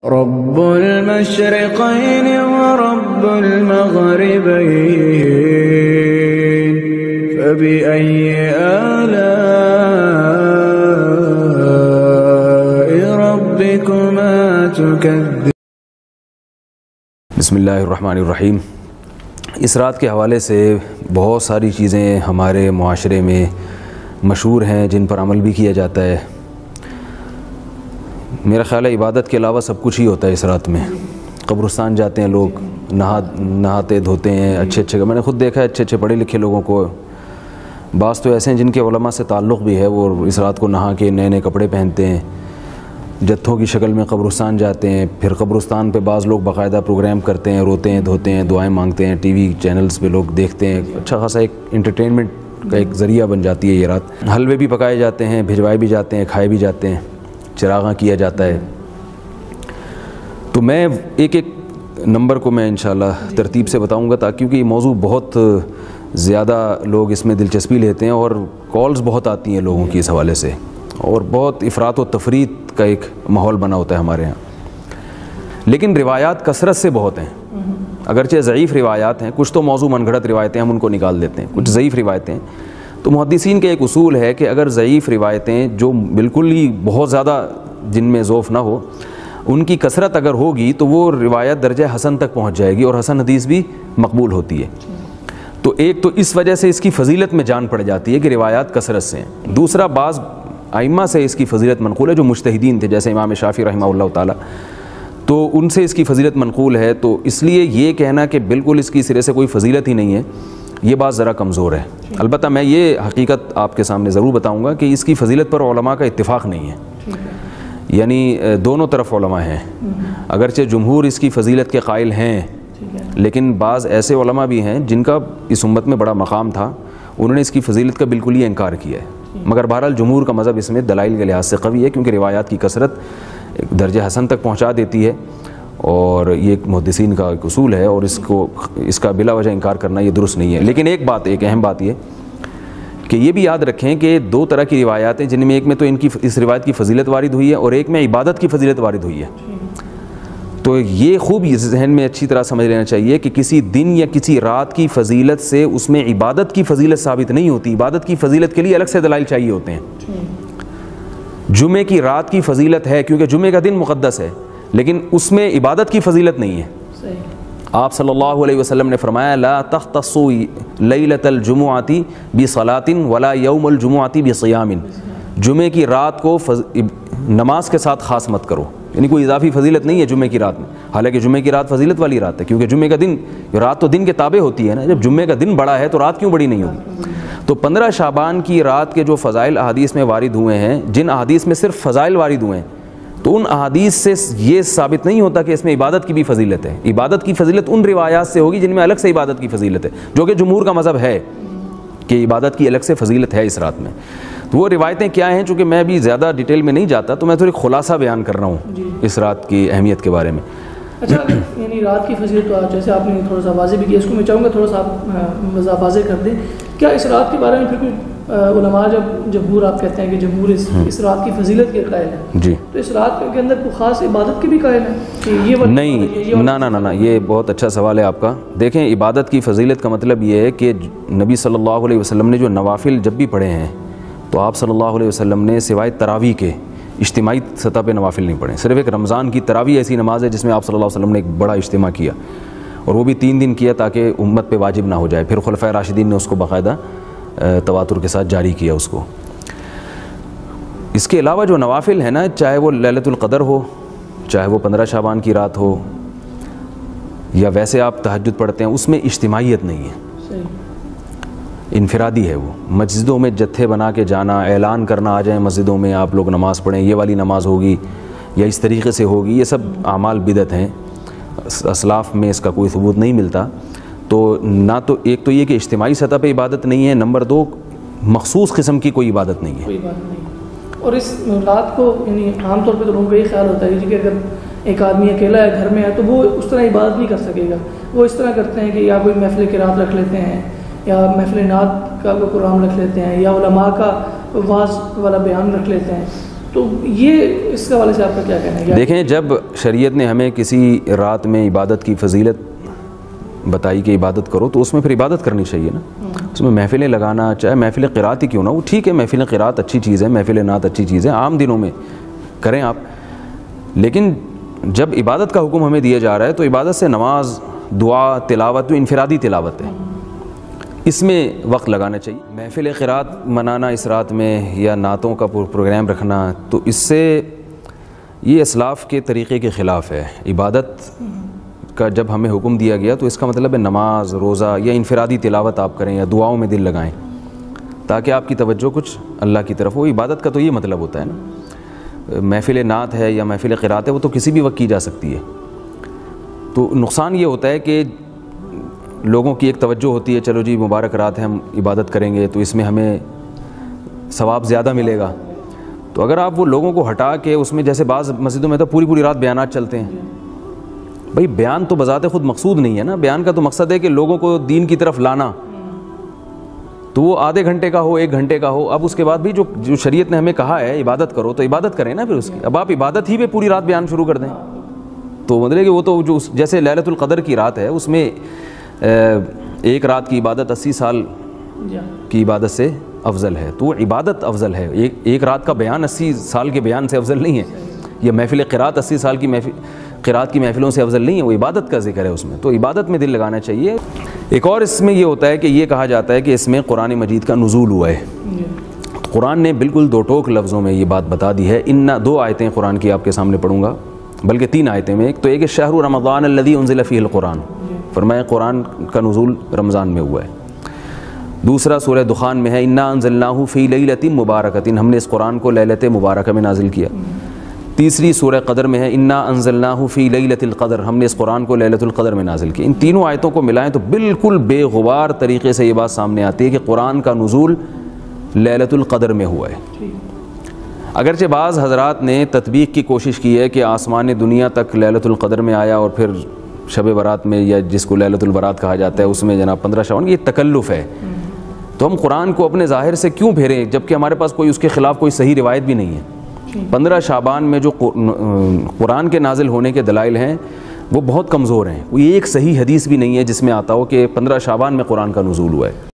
رب المشرقين ورب المغربين فبأي آلاء ربكما تكذبان۔ بسم اللہ الرحمن الرحیم۔ اس رات کے حوالے سے بہت ساری چیزیں ہمارے معاشرے میں مشہور ہیں جن پر عمل بھی کیا جاتا ہے۔ میرا خیال ہے عبادت کے علاوہ سب کچھ ہی ہوتا ہے اس رات میں۔ قبرستان جاتے ہیں لوگ، نہاتے دھوتے ہیں، اچھے میں نے خود دیکھا ہے اچھے پڑھے لکھے لوگوں کو۔ بعض تو ایسے ہیں جن کے علماء سے تعلق بھی ہے، وہ اس رات کو نہا کے نئے کپڑے پہنتے ہیں، جتھوں کی شکل میں قبرستان جاتے ہیں۔ پھر قبرستان پہ بعض لوگ باقاعدہ پروگرام کرتے ہیں، روتے ہیں دھوتے ہیں، دعائیں مانگتے ہیں، ٹی وی چینلز پہ لوگ دیکھتے ہیں۔ اچھا خاصا ایک انٹرٹینمنٹ کا ایک ذریعہ بن جاتی ہے یہ رات۔ حلوے بھی پکائے جاتے ہیں، بھجوائے بھی جاتے ہیں، کھائے بھی جاتے ہیں، چراغاں کیا جاتا ہے۔ تو میں ایک نمبر کو میں انشاءاللہ ترتیب سے بتاؤں گا، تاکہ کیونکہ یہ موضوع بہت زیادہ لوگ اس میں دلچسپی لیتے ہیں اور کالز بہت آتی ہیں لوگوں کی اس حوالے سے، اور بہت افراط و تفریط کا ایک ماحول بنا ہوتا ہے ہمارے ہاں۔ لیکن روایات کثرت سے بہت ہیں، اگرچہ ضعیف روایات ہیں، کچھ تو موضوع من گھڑت روایتیں ہم ان کو نکال دیتے ہیں، کچھ ضعیف روایتیں۔ تو محدثین کا ایک اصول ہے کہ اگر ضعیف روایتیں جو بالکل ہی بہت زیادہ جن میں ضعف نہ ہو، ان کی کثرت اگر ہوگی تو وہ روایت درجہ حسن تک پہنچ جائے گی، اور حسن حدیث بھی مقبول ہوتی ہے۔ تو ایک تو اس وجہ سے اس کی فضیلت میں جان پڑ جاتی ہے کہ روایات کثرت سے ہیں۔ دوسرا، بعض ائمہ سے اس کی فضیلت منقول ہے جو مجتہدین تھے، جیسے امام شافعی رحمہ اللہ تعالی، تو ان سے اس کی فضیلت منقول ہے۔ تو اس لیے یہ کہنا کہ بالکل اس کی سرے سے کوئی فضیلت ہی نہیں ہے، یہ بات ذرا کمزور ہے۔ البتہ میں یہ حقیقت آپ کے سامنے ضرور بتاؤں گا کہ اس کی فضیلت پر علماء کا اتفاق نہیں ہے، یعنی دونوں طرف علماء ہیں۔ اگرچہ جمہور اس کی فضیلت کے قائل ہیں، لیکن بعض ایسے علماء بھی ہیں جن کا اس امت میں بڑا مقام تھا، انہوں نے اس کی فضیلت کا بالکل ہی انکار کیا ہے۔ مگر بہرحال جمہور کا مذہب اس میں دلائل کے لحاظ سے قوی ہے، کیونکہ روایات کی کثرت درجہ حسن تک پہنچا دیتی ہے، اور یہ ایک محدثین کا ایک اصول ہے، اور اس کا بلا وجہ انکار کرنا یہ درست نہیں ہے۔ لیکن ایک اہم بات یہ کہ یہ بھی یاد رکھیں کہ دو طرح کی روایات ہیں، جن میں ایک میں تو اس روایت کی فضیلت وارد ہوئی ہے، اور ایک میں عبادت کی فضیلت وارد ہوئی ہے۔ تو یہ خوب ذہن میں اچھی طرح سمجھ لینا چاہیے کہ کسی دن یا کسی رات کی فضیلت سے اس میں عبادت کی فضیلت ثابت نہیں ہوتی۔ عبادت کی فضیلت کے لیے الگ سے دلائل چاہیے ہوتے ہیں۔ جمعے کی رات کی فضیلت ہے کیونکہ جمعے کا دن مقدس ہے، لیکن اس میں عبادت کی فضیلت نہیں ہے۔ آپ صلی اللہ علیہ وسلم نے فرمایا لا تختصوا لیلۃ الجمعۃ بصلاۃ ولا یوم الجمعۃ بصیام۔ جمعے کی رات کو نماز کے ساتھ خاص مت کرو، یعنی کوئی اضافی فضیلت نہیں ہے جمعے کی رات میں، حالانکہ جمعے کی رات فضیلت والی رات ہے، کیونکہ جمعے کا دن، رات تو دن کے تابع ہوتی ہے نا، جب جمعے کا دن بڑا ہے تو رات کیوں بڑی نہیں ہوگی؟ تو 15 شعبان کی رات کے جو فضائل احادیث میں وارد ہوئے ہیں، جن احادیث میں صرف فضائل وارد ہوئے ہیں، تو ان احادیث سے یہ ثابت نہیں ہوتا کہ اس میں عبادت کی بھی فضیلت ہے۔ عبادت کی فضیلت ان روایات سے ہوگی جن میں الگ سے عبادت کی فضیلت ہے، جو کہ جمہور کا مذہب ہے کہ عبادت کی الگ سے فضیلت ہے اس رات میں۔ تو وہ روایتیں کیا ہیں، چونکہ میں بھی زیادہ ڈیٹیل میں نہیں جاتا، تو میں تھوڑی خلاصہ بیان کر رہا ہوں اس رات کی اہمیت کے بارے میں۔ اچھا، یعنی رات کی فضیلت تو جیسے آپ نے تھوڑا سا واضح بھی کیا، اس کو میں چاہوں گا تھوڑا سا آپ واضح کر دیں۔ کیا اس رات کے بارے میں پھر کوئی علماء، جمہور آپ کہتے ہیں کہ جمہور اس رات کی فضیلت کے قائل ہے، جی، تو اس رات کے اندر کوئی خاص عبادت کے بھی قائل ہے کہ یہ نہیں؟ نہ، یہ بہت اچھا سوال ہے آپ کا۔ دیکھیں، عبادت کی فضیلت کا مطلب یہ ہے کہ نبی صلی اللہ علیہ وسلم نے جو نوافل جب بھی پڑھے ہیں، تو آپ صلی اللہ علیہ وسلم نے سوائے تراویح کے اجتماعی سطح پہ نوافل نہیں پڑھے۔ صرف ایک رمضان کی تراویح ایسی نماز ہے جس میں آپ صلی اللہ علیہ وسلم نے ایک بڑا اجتماع کیا، اور وہ بھی 3 دن کیا تاکہ امت پہ واجب نہ ہو جائے۔ پھر خلفائے راشدین نے اس کو باقاعدہ تواتر کے ساتھ جاری کیا اس کو۔ اس کے علاوہ جو نوافل ہیں نا، چاہے وہ لیلۃ القدر ہو، چاہے وہ 15 شعبان کی رات ہو، یا ویسے آپ تہجد پڑھتے ہیں، اس میں اجتماعیت نہیں ہے، انفرادی ہے۔ وہ مسجدوں میں جتھے بنا کے جانا، اعلان کرنا آ جائیں مسجدوں میں آپ لوگ نماز پڑھیں، یہ والی نماز ہوگی یا اس طریقے سے ہوگی، یہ سب اعمال بدعت ہیں، اسلاف میں اس کا کوئی ثبوت نہیں ملتا۔ تو نہ تو ایک تو یہ کہ اجتماعی سطح پہ عبادت نہیں ہے، نمبر 2 مخصوص قسم کی کوئی عبادت نہیں ہے۔ اور اس رات کو یعنی عام طور پہ تو لوگوں کا یہ خیال ہوتا ہے کہ اگر ایک آدمی اکیلا ہے، گھر میں ہے، تو وہ اس طرح عبادت نہیں کر سکے گا۔ وہ اس طرح کرتے ہیں کہ یا کوئی محفل قرات رکھ لیتے ہیں، یا محفل نعت کا کوئی قرآن رکھ لیتے ہیں، یا علماء کا واعظ والا بیان رکھ لیتے ہیں۔ تو یہ اس کے حوالے سے آپ کا کیا کہنا ہے؟ دیکھیں، جب شریعت نے ہمیں کسی رات میں عبادت کی فضیلت بتائی کہ عبادت کرو تو اس میں پھر عبادت کرنی چاہیے نا. اس میں محفلیں لگانا، چاہے محفل قرات ہی کیوں نہ وہ ٹھیک ہے، محفل قرات اچھی چیز ہے، محفل نعت اچھی چیز ہے، عام دنوں میں کریں آپ. لیکن جب عبادت کا حکم ہمیں دیا جا رہا ہے تو عبادت سے نماز، دعا، تلاوت تو انفرادی تلاوت ہے، اس میں وقت لگانا چاہیے. محفل قرات منانا اس رات میں یا نعتوں کا پروگرام رکھنا، تو اس سے یہ اسلاف کے طریقے کے خلاف ہے. عبادت کا جب ہمیں حکم دیا گیا تو اس کا مطلب ہے نماز، روزہ یا انفرادی تلاوت آپ کریں یا دعاؤں میں دل لگائیں تاکہ آپ کی توجہ کچھ اللہ کی طرف ہو. عبادت کا تو یہ مطلب ہوتا ہے نا. محفل نعت ہے یا محفل قرات ہے وہ تو کسی بھی وقت کی جا سکتی ہے. تو نقصان یہ ہوتا ہے کہ لوگوں کی ایک توجہ ہوتی ہے، چلو جی مبارک رات ہے، ہم عبادت کریں گے تو اس میں ہمیں ثواب زیادہ ملے گا. تو اگر آپ وہ لوگوں کو ہٹا کے اس میں، جیسے بعض مسجدوں میں تو پوری رات بیانات چلتے ہیں. بھئی بیان تو بذات خود مقصود نہیں ہے نا. بیان کا تو مقصد ہے کہ لوگوں کو دین کی طرف لانا. تو وہ آدھے گھنٹے کا ہو، 1 گھنٹے کا ہو. اب اس کے بعد بھی جو شریعت نے ہمیں کہا ہے عبادت کرو تو عبادت کریں نا پھر اس کی. اب آپ عبادت ہی پہ پوری رات بیان شروع کر دیں تو مطلب کہ وہ تو جو جیسے لیلۃ القدر کی رات ہے اس میں ایک رات کی عبادت 80 سال کی عبادت سے افضل ہے. تو وہ عبادت افضل ہے. ایک رات کا بیان 80 سال کے بیان سے افضل نہیں ہے. یہ محفل قرات 80 سال کی قرات کی محفلوں سے افضل نہیں ہے. وہ عبادت کا ذکر ہے اس میں، تو عبادت میں دل لگانا چاہیے. ایک اور اس میں یہ ہوتا ہے کہ یہ کہا جاتا ہے کہ اس میں قرآن مجید کا نزول ہوا ہے. قرآن نے بالکل 2 ٹوک لفظوں میں یہ بات بتا دی ہے. 2 آیتیں قرآن کی آپ کے سامنے پڑھوں گا، بلکہ 3 آیتیں میں. ایک تو ایک شہر رمضان الذی انزل فیہ القرآن، فرمایا قرآن کا نزول رمضان میں ہوا ہے. دوسرا سورہ دخان میں ہے انا انزلناہ فی لیلۃ مبارکۃ، ہم نے اس قرآن کو لیلۃ مبارکہ میں نازل کیا. تیسری سورہ قدر میں ہے انا انزلناہ فی لیلۃ القدر، ہم نے اس قرآن کو لیلۃ القدر میں نازل کیا. ان تینوں آیتوں کو ملائیں تو بالکل بے غبار طریقے سے یہ بات سامنے آتی ہے کہ قرآن کا نزول لیلۃ القدر میں ہوا ہے. اگرچہ بعض حضرات نے تطبیق کی کوشش کی ہے کہ آسمان دنیا تک لیلۃ القدر میں آیا اور پھر شب برات میں، یا جس کو لیلۃ البرات کہا جاتا ہے، اس میں جناب 15 شعبان. یہ تکلف ہے. تو ہم قرآن کو اپنے ظاہر سے کیوں پھیریں جبکہ ہمارے پاس کوئی اس کے خلاف کوئی صحیح روایت بھی نہیں ہے. 15 شعبان میں جو قرآن کے نازل ہونے کے دلائل ہیں وہ بہت کمزور ہیں. کوئی ایک صحیح حدیث بھی نہیں ہے جس میں آتا ہو کہ 15 شعبان میں قرآن کا نزول ہوا ہے.